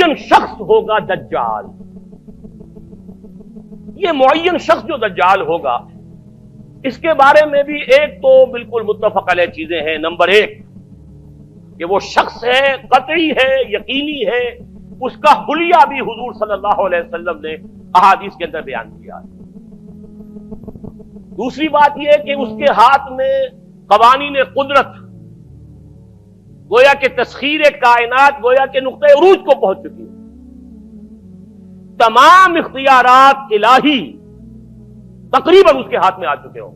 معین شخص ہوگا دجال. یہ معین شخص جو دجال ہوگا اس کے بارے میں بھی ایک تو بالکل متفق علیہ چیزیں ہیں. نمبر ایک کہ وہ شخص ہے، قطعی ہے، یقینی ہے، اس کا حلیہ بھی حضور صلی اللہ علیہ وسلم نے احادیث کے اندر بیان کیا ہے. دوسری بات یہ کہ اس کے ہاتھ میں قوانین قدرت، گویا کہ تسخیر کائنات گویا کہ نقطۂ عروج کو پہنچ چکی ہے. تمام اختیارات الہی تقریباً اس کے ہاتھ میں آ چکے ہوں.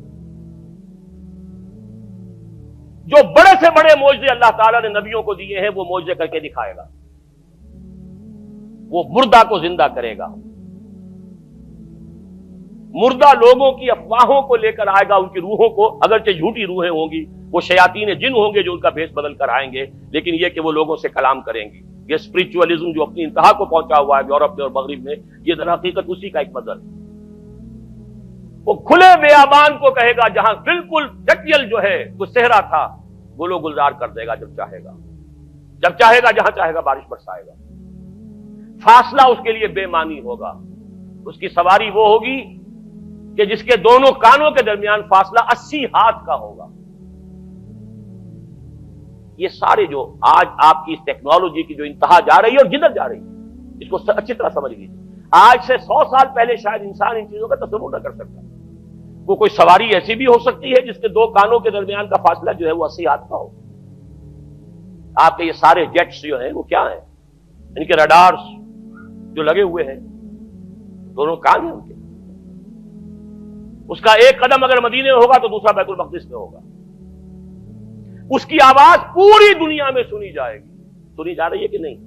جو بڑے سے بڑے معجزے اللہ تعالیٰ نے نبیوں کو دیے ہیں وہ معجزے کر کے دکھائے گا. وہ مردہ کو زندہ کرے گا، مردہ لوگوں کی افواہوں کو لے کر آئے گا، ان کی روحوں کو، اگرچہ جھوٹی روحیں ہوں گی، وہ شیاطین جن ہوں گے جو ان کا بھیس بدل کر آئیں گے، لیکن یہ کہ وہ لوگوں سے کلام کریں گے. یہ اسپرچولیزم جو اپنی انتہا کو پہنچا ہوا ہے یورپ میں اور مغرب میں، یہ در حقیقت اسی کا ایک مظہر ہے. وہ کھلے بیابان کو کہے گا جہاں بالکل ڈٹیل جو ہے وہ صحرا تھا، گل و گلزار کر دے گا جب چاہے گا. جب چاہے گا جہاں چاہے گا بارش برسائے گا. فاصلہ اس کے لیے بے معنی ہوگا. اس کی سواری وہ ہوگی کہ جس کے دونوں کانوں کے درمیان فاصلہ 80 ہاتھ کا ہوگا. یہ سارے جو آج آپ کی اس ٹیکنالوجی کی جو انتہا جا رہی ہے اور جدھر جا رہی ہے، اس کو اچھی طرح سمجھ لیجیے. آج سے 100 سال پہلے شاید انسان ان چیزوں کا تصور نہ کر سکتا. وہ کوئی سواری ایسی بھی ہو سکتی ہے جس کے دو کانوں کے درمیان کا فاصلہ جو ہے وہ 80 ہاتھ کا ہو. آپ کے یہ سارے جیٹس جو ہیں وہ کیا ہیں؟ ان کے رڈارز جو لگے ہوئے ہیں، دونوں کان ہیں ان کے. اس کا ایک قدم اگر مدینے میں ہوگا تو دوسرا بیت المقدس میں ہوگا. اس کی آواز پوری دنیا میں سنی جائے گی. سنی جا رہی ہے کہ نہیں؟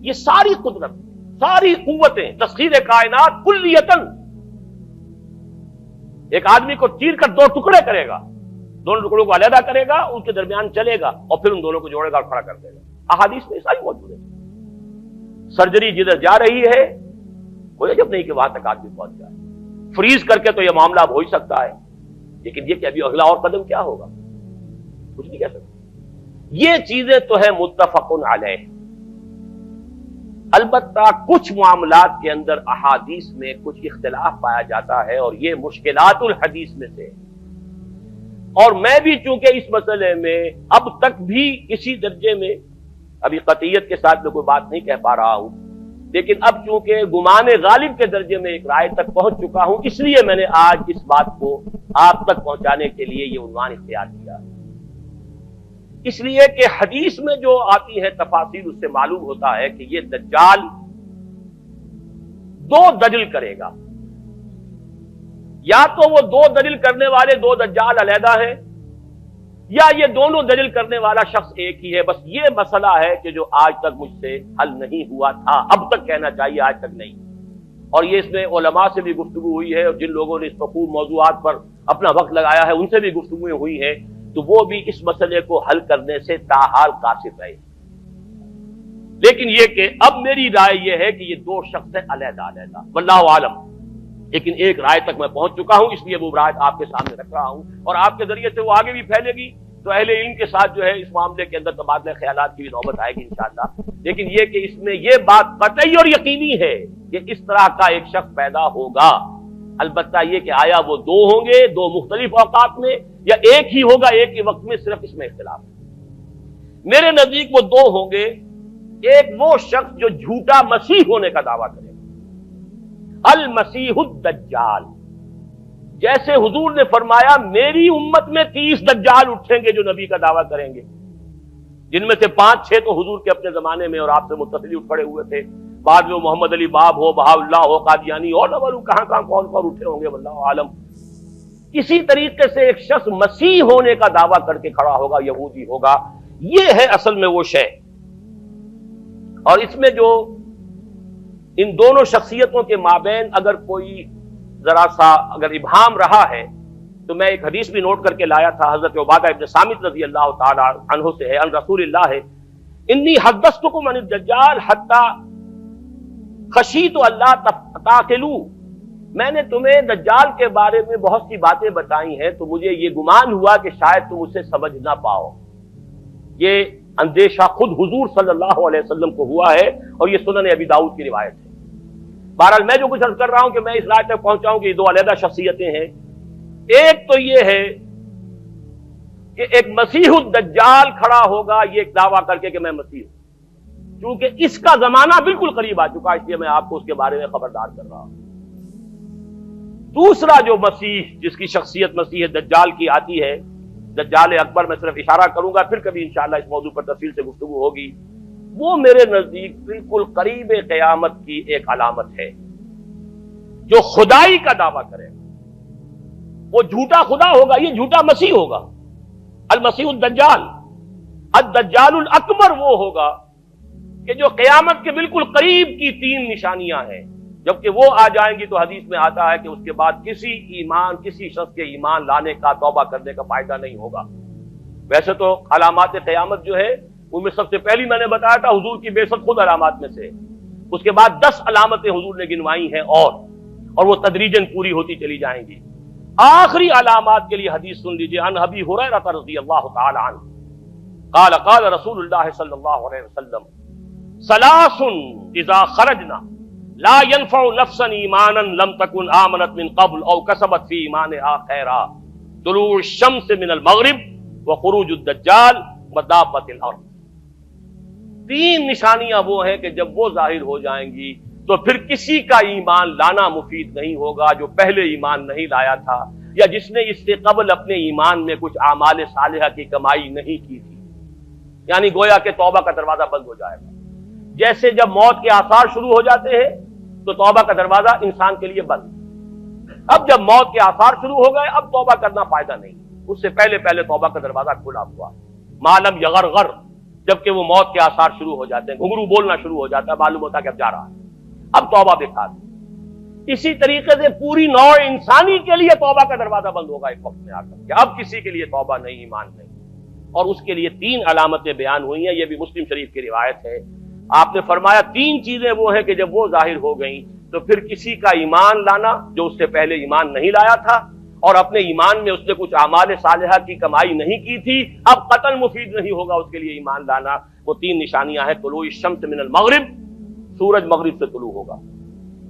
یہ ساری قدرت، ساری قوتیں، تسخیر کائنات کلیتاً ایک آدمی کو چیر کر دو ٹکڑے کرے گا، دونوں ٹکڑوں کو علیحدہ کرے گا، ان کے درمیان چلے گا اور پھر ان دونوں کو جوڑے گا اور کھڑا کر دے گا. احادیث میں ساری موجود ہے. سرجری جدھر جا رہی ہے کوئی جب نہیں کہ وہاں تک آدمی پہنچ جائے. فریز کر کے تو یہ معاملہ اب ہو ہی سکتا ہے، لیکن یہ کہ ابھی اگلا اور قدم کیا ہوگا کچھ نہیں کہہ سکتے. یہ چیزیں تو ہیں متفق علیہ. البتہ کچھ معاملات کے اندر احادیث میں کچھ اختلاف پایا جاتا ہے اور یہ مشکلات الحدیث میں سے. اور میں بھی چونکہ اس مسئلے میں اب تک بھی اسی درجے میں ابھی قطعیت کے ساتھ میں کوئی بات نہیں کہہ پا رہا ہوں، لیکن اب چونکہ گمان غالب کے درجے میں ایک رائے تک پہنچ چکا ہوں، اس لیے میں نے آج اس بات کو آپ تک پہنچانے کے لیے یہ عنوان اختیار کیا. اس لیے کہ حدیث میں جو آتی ہے تفاصیل اس سے معلوم ہوتا ہے کہ یہ دجال دو دلیل کرے گا. یا تو وہ دو دلیل کرنے والے دو دجال علیحدہ ہیں، یا یہ دونوں دلیل کرنے والا شخص ایک ہی ہے. بس یہ مسئلہ ہے کہ جو آج تک مجھ سے حل نہیں ہوا تھا، اب تک کہنا چاہیے آج تک نہیں. اور یہ اس میں علماء سے بھی گفتگو ہوئی ہے اور جن لوگوں نے اس پر خوب موضوعات پر اپنا وقت لگایا ہے ان سے بھی گفتگویں ہوئی ہیں، تو وہ بھی اس مسئلے کو حل کرنے سے تاحال قاصر رہے. لیکن یہ کہ اب میری رائے یہ ہے کہ یہ دو شخص ہیں علیحدہ علیحدہ، واللہ عالم. لیکن ایک رائے تک میں پہنچ چکا ہوں، اس لیے وہ رائے آپ کے سامنے رکھ رہا ہوں، اور آپ کے ذریعے سے وہ آگے بھی پھیلے گی تو اہل علم کے ساتھ جو ہے اس معاملے کے اندر تبادلہ خیالات کی بھی نوبت آئے گی انشاءاللہ. لیکن یہ کہ اس میں یہ بات قطعی اور یقینی ہے کہ اس طرح کا ایک شخص پیدا ہوگا. البتہ یہ کہ آیا وہ دو ہوں گے دو مختلف اوقات میں یا ایک ہی ہوگا ایک ہی وقت میں، صرف اس میں اختلاف ہے. میرے نزدیک وہ دو ہوں گے. ایک وہ شخص جو جھوٹا مسیح ہونے کا دعویٰ کرے گا، المسیح الدجال. جیسے حضور نے فرمایا میری امت میں 30 دجال اٹھیں گے جو نبی کا دعویٰ کریں گے، جن میں سے 5-6 تو حضور کے اپنے زمانے میں اور آپ سے متصل اٹھ پڑے ہوئے تھے. بعد میں محمد علی باب ہو، بہاء اللہ ہو، قادیانی اور نہ معلوم کہاں کون اٹھے ہوں گے، واللہ عالم. اسی طریقے سے ایک شخص مسیح ہونے کا دعویٰ کر کے کھڑا ہوگا، یہودی ہوگا. یہ ہے اصل میں وہ شے. اور اس میں جو ان دونوں شخصیتوں کے مابین اگر کوئی ذرا سا اگر ابہام رہا ہے تو میں ایک حدیث بھی نوٹ کر کے لایا تھا، حضرت عبادہ ابن صامت رضی اللہ تعالی عنہ سے ہے، عن رسول اللہ ہے، انی حدثتکم عن الدجال حتی خشیت اللہ تعقلوا. میں نے تمہیں دجال کے بارے میں بہت سی باتیں بتائی ہیں تو مجھے یہ گمان ہوا کہ شاید تم اسے سمجھ نہ پاؤ. یہ اندیشہ خود حضور صلی اللہ علیہ وسلم کو ہوا ہے، اور یہ سنن ابی داؤد کی روایت ہے۔ بہرحال میں جو کچھ عرض کر رہا ہوں کہ میں اس رائے تک پہنچا ہوں کہ یہ دو علیحدہ شخصیتیں ہیں۔ ایک تو یہ ہے کہ ایک مسیح الدجال کھڑا ہوگا یہ ایک دعویٰ کر کے کہ میں مسیح ہوں، کیونکہ اس کا زمانہ بالکل قریب آ چکا، اس لیے میں آپ کو اس کے بارے میں خبردار کر رہا ہوں۔ دوسرا جو مسیح جس کی شخصیت مسیح دجال کی آتی ہے، دجال اکبر، میں صرف اشارہ کروں گا، پھر کبھی انشاءاللہ اس موضوع پر تفصیل سے گفتگو ہوگی، وہ میرے نزدیک بالکل قریب قیامت کی ایک علامت ہے۔ جو خدائی کا دعویٰ کرے وہ جھوٹا خدا ہوگا، یہ جھوٹا مسیح ہوگا، المسیح الدجال۔ الدجال الاکبر وہ ہوگا کہ جو قیامت کے بالکل قریب کی تین نشانیاں ہیں، جبکہ وہ آ جائیں گی تو حدیث میں آتا ہے کہ اس کے بعد کسی شخص کے ایمان لانے کا، توبہ کرنے کا فائدہ نہیں ہوگا۔ ویسے تو علامات قیامت جو ہے ان میں سب سے پہلی میں نے بتایا تھا حضور کی بعثت خود علامات میں سے، اس کے بعد 10 علامتیں حضور نے گنوائی ہیں، اور وہ تدریجاً پوری ہوتی چلی جائیں گی۔ آخری علامات کے لیے حدیث سن لیجیے، عن ابی ہریرہ رضی اللہ تعالی عنہ قال قال رسول اللہ صلی اللہ علیہ وسلم ثلاث اذا خرجنا لا ينفع نفسا ایمانا لم تكن آمنت من قبل او کسبت فی ایمانها خیرا، طلوع الشمس من المغرب وخروج الدجال ودابۃ الارض۔ تین نشانیاں وہ ہیں کہ جب وہ ظاہر ہو جائیں گی تو پھر کسی کا ایمان لانا مفید نہیں ہوگا جو پہلے ایمان نہیں لایا تھا، یا جس نے اس سے قبل اپنے ایمان میں کچھ اعمال صالحہ کی کمائی نہیں کی تھی، یعنی گویا کہ توبہ کا دروازہ بند ہو جائے گا۔ جیسے جب موت کے آثار شروع ہو جاتے ہیں تو توبہ کا دروازہ انسان کے لیے بند، اب جب موت کے آثار شروع ہو گئے اب توبہ کرنا فائدہ نہیں، اس سے پہلے توبہ کا دروازہ کھلا ہوا، معلوم یغرغر، جبکہ وہ موت کے آثار شروع ہو جاتے ہیں، گھنگرو بولنا شروع ہو جاتا ہے، معلوم ہوتا ہے کہ اب جا رہا ہے، اب توبہ بیکار۔ اسی طریقے سے پوری نوع انسانی کے لیے توبہ کا دروازہ بند ہوگا ایک وقت میں آ کر کہ اب کسی کے لیے توبہ نہیں، ایمان نہیں، اور اس کے لیے تین علامتیں بیان ہوئی ہیں، یہ بھی مسلم شریف کی روایت ہے۔ آپ نے فرمایا تین چیزیں وہ ہیں کہ جب وہ ظاہر ہو گئیں تو پھر کسی کا ایمان لانا جو اس سے پہلے ایمان نہیں لایا تھا، اور اپنے ایمان میں اس نے کچھ اعمال صالحہ کی کمائی نہیں کی تھی، اب قتل مفید نہیں ہوگا اس کے لیے ایمان لانا۔ وہ تین نشانیاں ہیں، طلوع الشمس من المغرب، سورج مغرب سے طلوع ہوگا،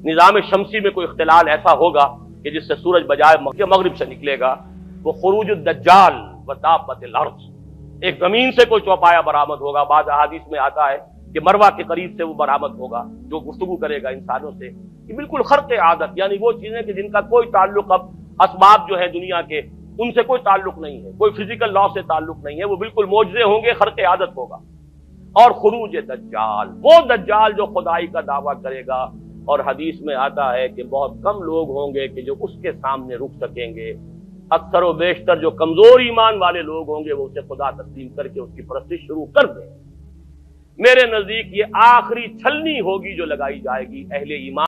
نظام شمسی میں کوئی اختلال ایسا ہوگا کہ جس سے سورج بجائے مغرب سے نکلے گا، وہ خروج الدجال ودابۃ الارض، ایک زمین سے کوئی چوپایا برآمد ہوگا، بعض احادیث میں آتا ہے کہ مروہ کے قریب سے وہ برآمد ہوگا جو گفتگو کرے گا انسانوں سے، یہ بالکل خرق عادت، یعنی وہ چیزیں کہ جن کا کوئی تعلق اب اسباب جو ہے دنیا کے ان سے کوئی تعلق نہیں ہے، کوئی فزیکل لا سے تعلق نہیں ہے، وہ بالکل معجزے ہوں گے، خرق عادت ہوگا۔ اور خروج دجال، وہ دجال جو خدائی کا دعویٰ کرے گا، اور حدیث میں آتا ہے کہ بہت کم لوگ ہوں گے کہ جو اس کے سامنے رک سکیں گے، اکثر و بیشتر جو کمزور ایمان والے لوگ ہوں گے وہ اسے خدا تسلیم کر کے اس کی پرستش شروع کر دیں۔ میرے نزدیک یہ آخری چھلنی ہوگی جو لگائی جائے گی اہل ایمان